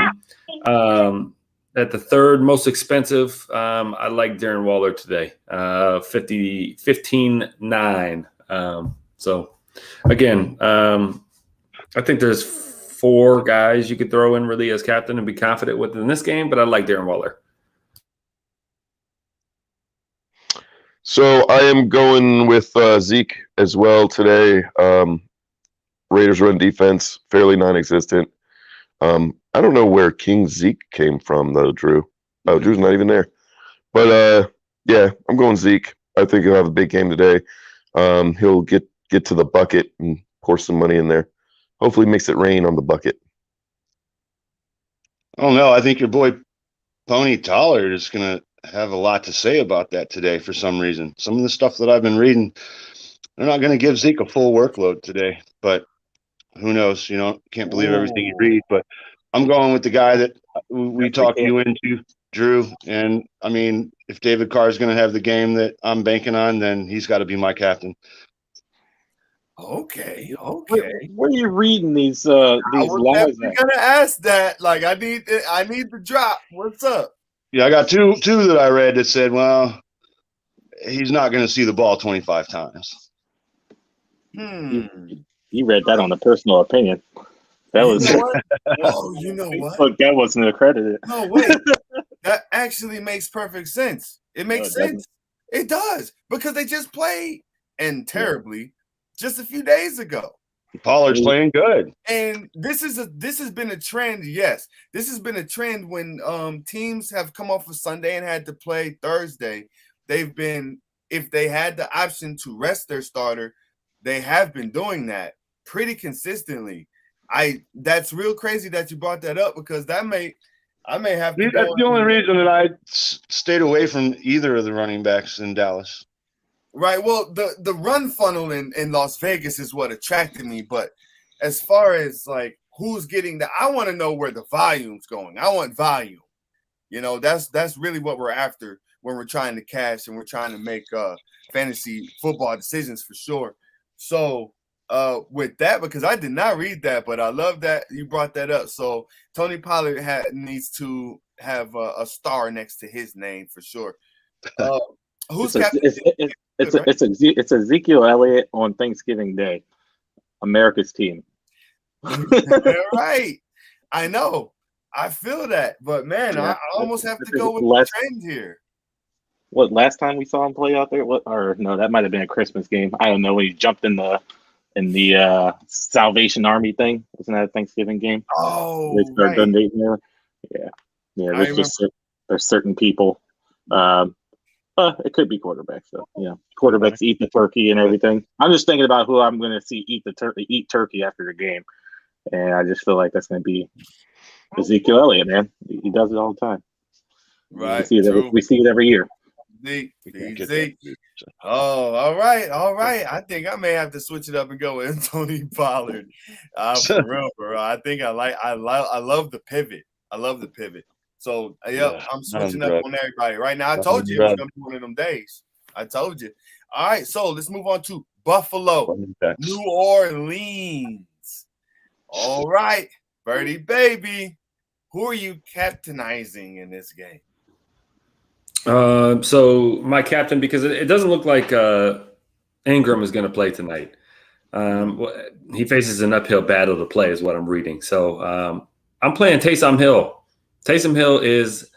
At the third most expensive, I like Darren Waller today, 15.9. So again, I think there's 4 guys you could throw in really as captain and be confident with in this game, but I like Darren Waller. So I am going with Zeke as well today. Raiders run defense, fairly non-existent. I don't know where King Zeke came from, though, Drew. Oh, Drew's not even there. But, yeah, I'm going Zeke. I think he'll have a big game today. He'll get to the bucket and pour some money in there. Hopefully makes it rain on the bucket. I don't know. I think your boy Pony Tyler is going to have a lot to say about that today for some reason. Some of the stuff that I've been reading, they're not going to give Zeke a full workload today, but who knows? Can't believe everything you read, but I'm going with the guy that we talked you into, Drew. And I mean, if David Carr is going to have the game that I'm banking on, then he's got to be my captain. Okay. Where are you reading these lies? I'm gonna ask that. Like, I need the drop. What's up? Yeah, I got two that I read that said, well, he's not going to see the ball 25 times. You read that on a personal opinion. That was. You know what? Look, that wasn't accredited. No, wait. That actually makes perfect sense. It makes sense. It does, because they just played and terribly just a few days ago. Pollard's playing good. And this has been a trend. Yes, this has been a trend when teams have come off of Sunday and had to play Thursday. They've been, if they had the option to rest their starter, they have been doing that pretty consistently. That's real crazy that you brought that up, because I may have to. That's the only reason that I stayed away from either of the running backs in Dallas. Right. Well, the run funnel in Las Vegas is what attracted me. But as far as like who's getting I want to know where the volume's going. I want volume. That's really what we're after when we're trying to cash and we're trying to make fantasy football decisions for sure. So with that, because I did not read that, but I love that you brought that up. So Tony Pollard needs to have a star next to his name for sure. Who's captain? It's Ezekiel Elliott on Thanksgiving Day, America's team. Right. I know. I feel that, but man, I almost have to go with the trend here. What, last time we saw him play out there? That might have been a Christmas game. I don't know, when he jumped in the Salvation Army thing. Wasn't that a Thanksgiving game? Oh, right. Yeah. There's certain people. It could be quarterbacks, though. Yeah, quarterbacks eat the turkey and everything. I'm just thinking about who I'm going to see eat turkey after the game, and I just feel like that's going to be Ezekiel Elliott, man. He does it all the time. Right. We see it every year. Zeke. Oh, all right. I think I may have to switch it up and go with Tony Pollard. For real, bro. I think I love the pivot. I love the pivot. So I'm switching up on everybody right now. I told you it was gonna be one of them days. I told you. All right, so let's move on to Buffalo, New Orleans. All right, Birdie baby, who are you captainizing in this game? So my captain, because it doesn't look like Ingram is going to play tonight. He faces an uphill battle to play, is what I'm reading. So I'm playing Taysom Hill. Taysom Hill is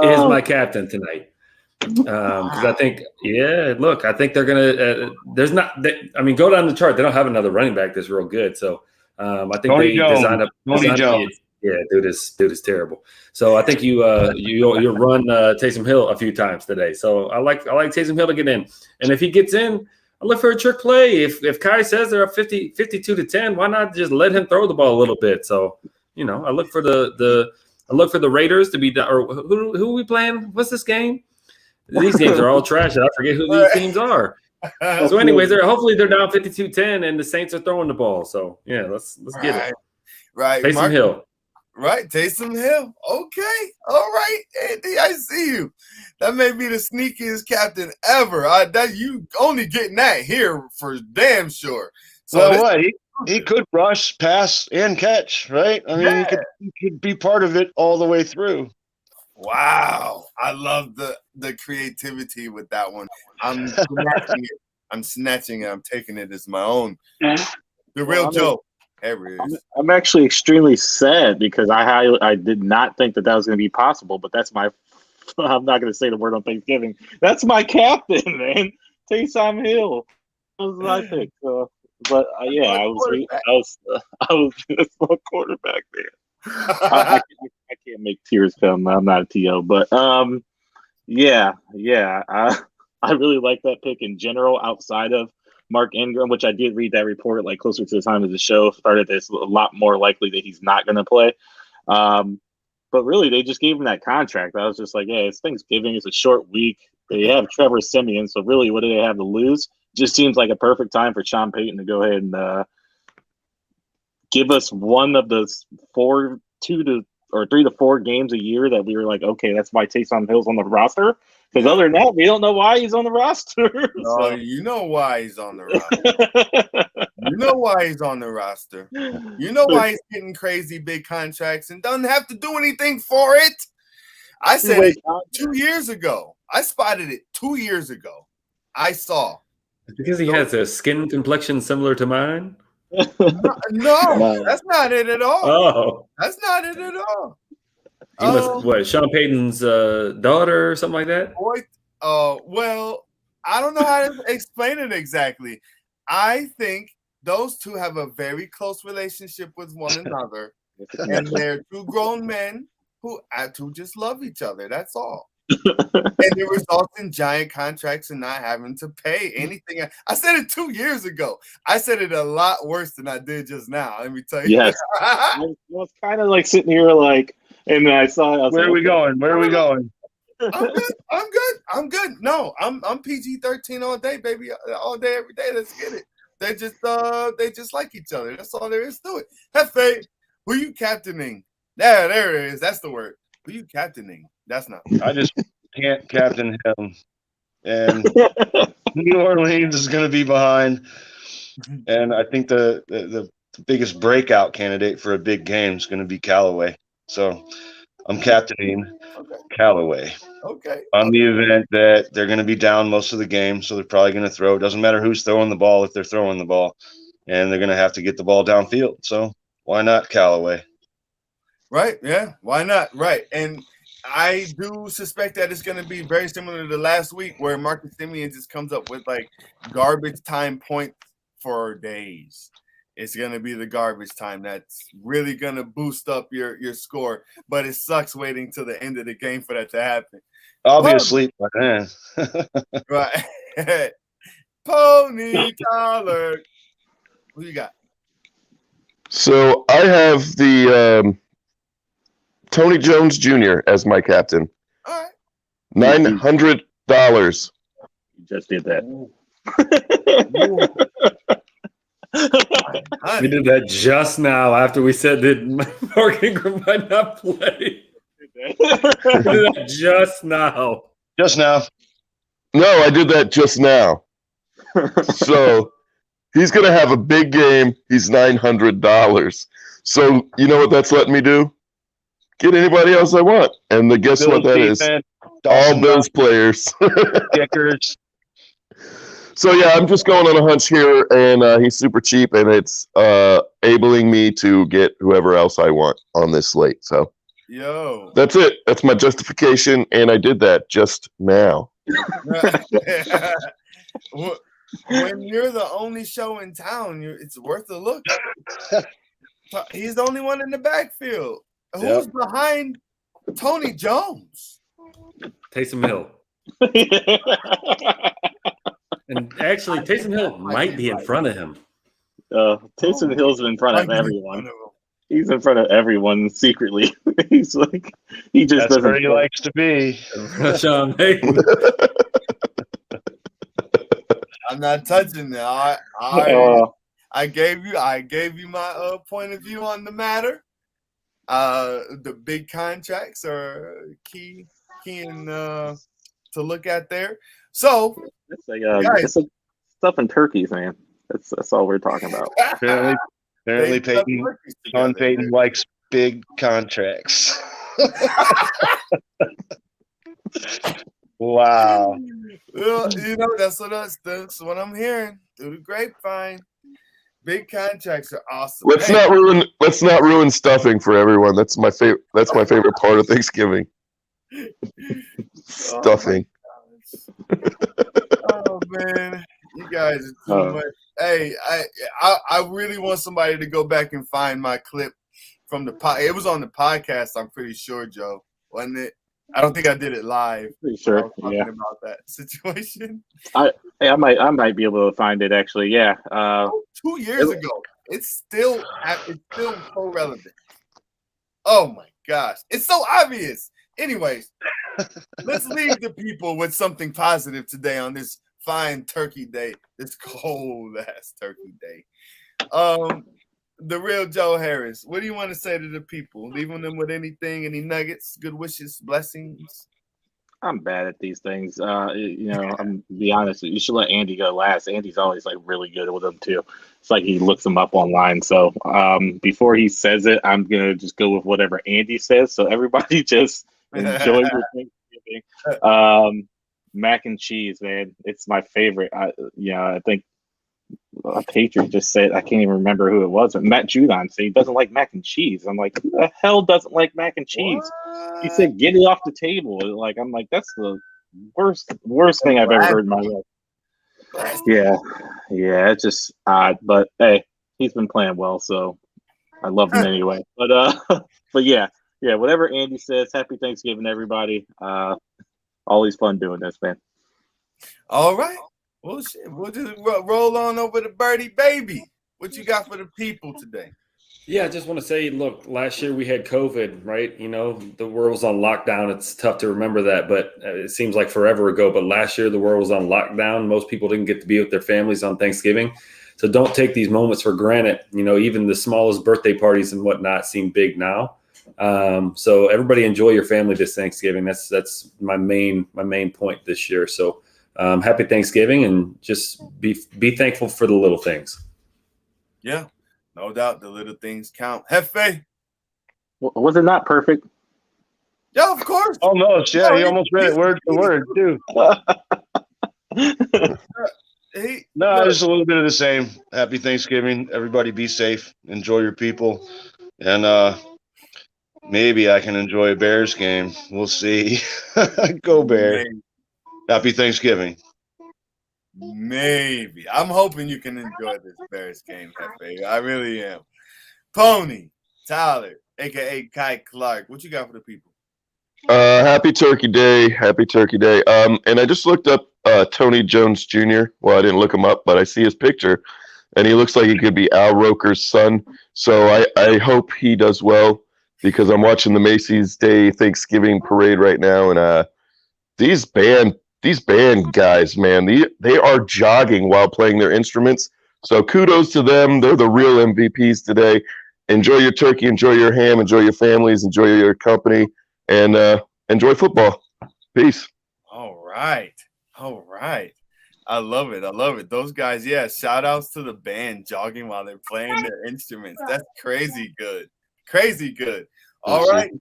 my captain tonight. Because I think, I think they're gonna. There's not. Go down the chart. They don't have another running back that's real good. So I think Tony Jones. Tony Jones. Yeah, dude is terrible. So I think you'll run Taysom Hill a few times today. So I like Taysom Hill to get in, and if he gets in, I look for a trick play. If Kai says they're up 52-10, why not just let him throw the ball a little bit? So I look for the Raiders to be done. Or who are we playing? What's this game? These games are all trash. I forget who these teams are. So anyways, hopefully they're down 52-10, and the Saints are throwing the ball. So yeah, let's get it. Right, Taysom Hill. Right, Taysom Hill. Okay, all right, Andy, I see you. That may be the sneakiest captain ever. You only getting that here for damn sure. So he could rush, pass, and catch, right? I mean, he could be part of it all the way through. Wow, I love the creativity with that one. I'm snatching it. I'm taking it as my own. The real Joe. I'm actually extremely sad because I did not think that was going to be possible, but that's my – I'm not going to say the word on Thanksgiving. That's my captain, man. Taysom Hill. That was my pick. I was just a quarterback there. I can't make tears come. I'm not a TO. But, I really like that pick in general outside of Mark Ingram, which I did read that report like closer to the time of the show started. It's a lot more likely that he's not going to play. But really, they just gave him that contract. I was just like, yeah, it's Thanksgiving. It's a short week. They have Trevor Siemian. So really, what do they have to lose? Just seems like a perfect time for Sean Payton to go ahead and give us one of the 3 to 4 games a year that we were like, okay, that's why Taysom Hill's on the roster. Because other than that, we don't know why he's on the roster. No, you know why he's on the roster. You know why he's on the roster. You know why he's getting crazy big contracts and doesn't have to do anything for it. I said it 2 years ago. I spotted it 2 years ago. I saw. Because he has a skin complexion similar to mine? No, that's not it at all. Oh. That's not it at all. He was Sean Payton's daughter or something like that? Well, I don't know how to explain it exactly. I think those two have a very close relationship with one another, and they're 2 grown men who just love each other. That's all. And it results in giant contracts and not having to pay anything. I said it 2 years ago. I said it a lot worse than I did just now. Let me tell you. Yes. I was kind of like sitting here like, and then I saw. Where are we going? I'm good. No, I'm PG-13 all day, baby. All day, every day. Let's get it. They just like each other. That's all there is to it. Hefe, who you captaining? There it is. That's the word. Who you captaining? That's not. I just can't captain him. And New Orleans is going to be behind. And I think the biggest breakout candidate for a big game is going to be Callaway. So I'm captaining Callaway. Okay. On the event that they're going to be down most of the game, so they're probably going to throw. It doesn't matter who's throwing the ball if they're throwing the ball. And they're going to have to get the ball downfield. So why not Callaway? Right, yeah. Why not? Right. And I do suspect that it's going to be very similar to last week where Marcus Siemian just comes up with like garbage time points for days. it's gonna be the garbage time that's really gonna boost up your score. But it sucks waiting till the end of the game for that to happen. I'll be asleep by then. Right. Pony Tyler. Who you got? So I have the Tony Jones Jr. as my captain. All right. $900. You just did that. We did that just now after we said that Mark Ingram might not play. We did that just now. Just now. No, I did that just now. So he's going to have a big game. He's $900. So you know what that's letting me do? Get anybody else I want. And guess what that is? All Bills players. Kickers. So yeah, I'm just going on a hunch here, and he's super cheap, and it's enabling me to get whoever else I want on this slate. So Yo. that's it. That's my justification, and I did that just now. When you're the only show in town, it's worth a look. He's the only one in the backfield. Who's behind Tony Jones? Taysom Hill. And actually, Taysom Hill might be in front of him. Taysom Hill's in front of everyone. He's in front of everyone secretly. He's like, he just That's doesn't. where he likes to be. Sean Payton. I'm not touching that. I gave you my point of view on the matter. The big contracts are key to look at there. So it's like it's like stuffing turkeys, man. That's all we're talking about. Apparently Sean Payton likes big contracts. Wow. Well, that's what I'm hearing through the grapevine. Big contracts are awesome. Let's not ruin stuffing for everyone. That's my favorite part of Thanksgiving. Stuffing. Oh man, you guys are too much. Hey, I really want somebody to go back and find my clip from the pod. It was on the podcast, I'm pretty sure, Joe, wasn't it? I don't think I did it live. Pretty sure. Talking about that situation. I might be able to find it actually. Yeah. 2 years ago. It's still so relevant. Oh my gosh, it's so obvious. Anyways, let's leave the people with something positive today on this fine turkey day, this cold ass turkey day. The real Joe Harris, what do you want to say to the people? Leaving them with anything, any nuggets, good wishes, blessings? I'm bad at these things. I'm be honest. You should let Andy go last. Andy's always like really good with them too. It's like he looks them up online. So before he says it, I'm gonna just go with whatever Andy says. So everybody just enjoy your Thanksgiving. Mac and cheese, man. It's my favorite. I think a Patriot just said, I can't even remember who it was, but Matt Judon said he doesn't like mac and cheese. I'm like, who the hell doesn't like mac and cheese? What? He said, get it off the table. I'm like, that's the worst thing I've ever heard in my life. Yeah, it's just odd. But hey, he's been playing well, so I love him anyway. But yeah, whatever Andy says, happy Thanksgiving, everybody. Always fun doing this, man. All right. Well, shit, we'll just roll on over to Birdie Baby. What you got for the people today? Yeah, I just want to say, look, last year we had COVID, right? The world was on lockdown. It's tough to remember that, but it seems like forever ago. But last year the world was on lockdown. Most people didn't get to be with their families on Thanksgiving. So don't take these moments for granted. Even the smallest birthday parties and whatnot seem big now. So everybody enjoy your family this Thanksgiving. That's my main point this year. So happy Thanksgiving, and just be thankful for the little things. Yeah, no doubt the little things count. Hefe. Was it not perfect? Yeah, of course. Almost, yeah. He almost read it word for word, too. Just a little bit of the same. Happy Thanksgiving. Everybody be safe. Enjoy your people. And maybe I can enjoy a Bears game. We'll see. Go Bears. Happy Thanksgiving. Maybe. I'm hoping you can enjoy this Bears game, Hefe. I really am. Pony, Tyler, a.k.a. Kai Clark. What you got for the people? Happy Turkey Day. Happy Turkey Day. And I just looked up Tony Jones Jr. Well, I didn't look him up, but I see his picture, and he looks like he could be Al Roker's son. So I hope he does well, because I'm watching the Macy's Day Thanksgiving parade right now, and these band guys, man, they are jogging while playing their instruments. So kudos to them. They're the real MVPs today. Enjoy your turkey, enjoy your ham, enjoy your families, enjoy your company, and enjoy football. Peace. All right. I love it. Those guys, yeah, shout outs to the band jogging while they're playing their instruments. That's crazy good. All right.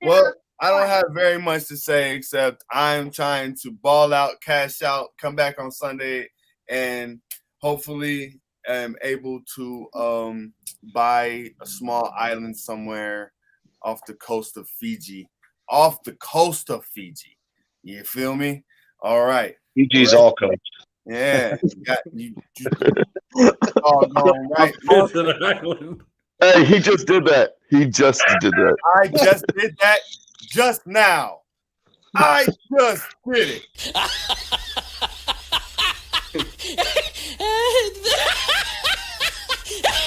Well, I don't have very much to say except I'm trying to ball out, cash out, come back on Sunday, and hopefully am able to buy a small island somewhere off the coast of Fiji. You feel me? All right. PG's all coach. Yeah. You all going right. It's an island. Hey, he just did that. I just did that just now. I just did it.